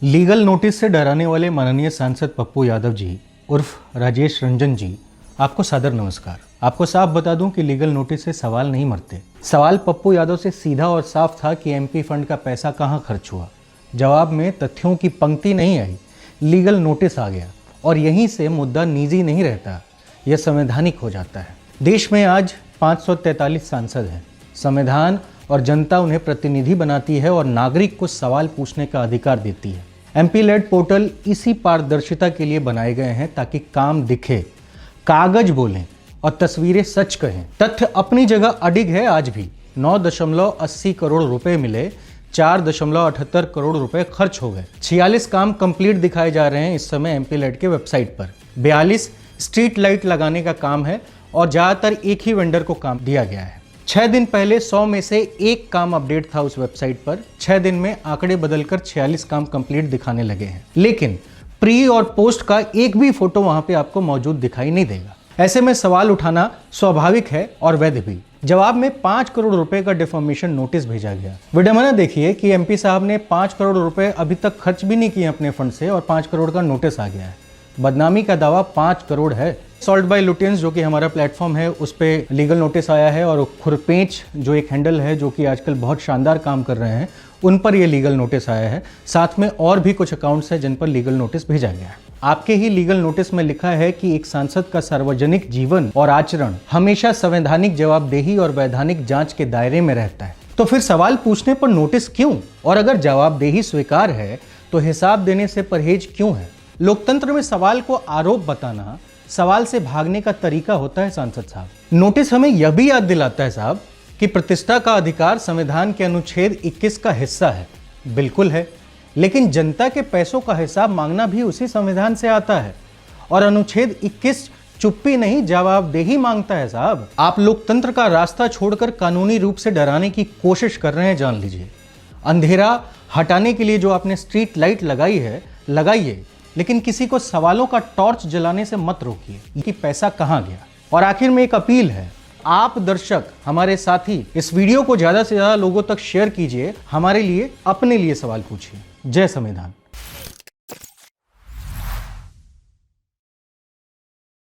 Legal notice से डराने वाले माननीय सांसद पप्पू यादव जी उर्फ राजेश रंजन जी, आपको सादर नमस्कार। आपको साफ बता दूं कि लीगल नोटिस से सवाल नहीं मरते। सवाल पप्पू यादव से सीधा और साफ था कि एमपी फंड का पैसा कहां खर्च हुआ। जवाब में तथ्यों की पंक्ति नहीं आई, लीगल नोटिस आ गया और यहीं से मुद्दा निजी नहीं रहता, यह संवैधानिक हो जाता है। देश में आज 543 सांसद हैं। संविधान और जनता उन्हें प्रतिनिधि बनाती है और नागरिक को सवाल पूछने का अधिकार देती है। एमपी लेड पोर्टल इसी पारदर्शिता के लिए बनाए गए हैं ताकि काम दिखे, कागज बोलें और तस्वीरें सच कहें। तथ्य अपनी जगह अडिग है। आज भी 9.80 करोड़ रुपए मिले, 4.78 करोड़ रुपए खर्च हो गए। 46 काम कंप्लीट दिखाए जा रहे हैं इस समय एमपी लेड के वेबसाइट पर। 42 स्ट्रीट लाइट लगाने का काम है और ज्यादातर एक ही वेंडर को काम दिया गया है। 6 दिन पहले 100 में से एक काम अपडेट था उस वेबसाइट पर। 6 दिन में आंकड़े बदलकर 46 काम कंप्लीट दिखाने लगे हैं, लेकिन प्री और पोस्ट का एक भी फोटो वहां पे आपको मौजूद दिखाई नहीं देगा। ऐसे में सवाल उठाना स्वाभाविक है और वैध भी। जवाब में 5 करोड़ रुपए का डिफॉर्मेशन नोटिस भेजा गया। विडंबना देखिए कि एमपी साहब ने 5 करोड़ रुपए अभी तक खर्च भी नहीं किए अपने फंड से और 5 करोड़ का नोटिस आ गया है। बदनामी का दावा 5 करोड़ है। सॉल्ट बाय लुटियंस जो कि हमारा प्लेटफॉर्म है, उस पर लीगल नोटिस आया है और खुरपेंच जो एक हैंडल है जो कि आजकल बहुत शानदार काम कर रहे हैं, उन पर यह लीगल नोटिस आया है। साथ में और भी कुछ अकाउंट्स हैं जिन पर लीगल नोटिस भेजा गया है। आपके ही लीगल नोटिस में लिखा है कि एक सांसद का सार्वजनिक जीवन और आचरण हमेशा संवैधानिक जवाबदेही और वैधानिक जांच के दायरे में रहता है। तो फिर सवाल पूछने पर नोटिस क्यों? और अगर जवाबदेही स्वीकार है तो हिसाब देने से परहेज क्यों है? लोकतंत्र में सवाल को आरोप बताना सवाल से भागने का तरीका होता है। सांसद साहब, नोटिस हमें यह भी याद दिलाता है साहब कि प्रतिष्ठा का अधिकार संविधान के अनुच्छेद 21 का हिस्सा है। बिल्कुल है, लेकिन जनता के पैसों का हिसाब मांगना भी उसी संविधान से आता है और अनुच्छेद 21 चुप्पी नहीं जवाबदेही मांगता है साहब। आप लोकतंत्र का रास्ता छोड़कर कानूनी रूप से डराने की कोशिश कर रहे हैं। जान लीजिए, अंधेरा हटाने के लिए जो आपने स्ट्रीट लाइट लगाई है, लगाइए, लेकिन किसी को सवालों का टॉर्च जलाने से मत रोकिए कि पैसा कहां गया। और आखिर में एक अपील है, आप दर्शक, हमारे साथी, इस वीडियो को ज्यादा से ज्यादा लोगों तक शेयर कीजिए। हमारे लिए, अपने लिए सवाल पूछिए। जय संविधान।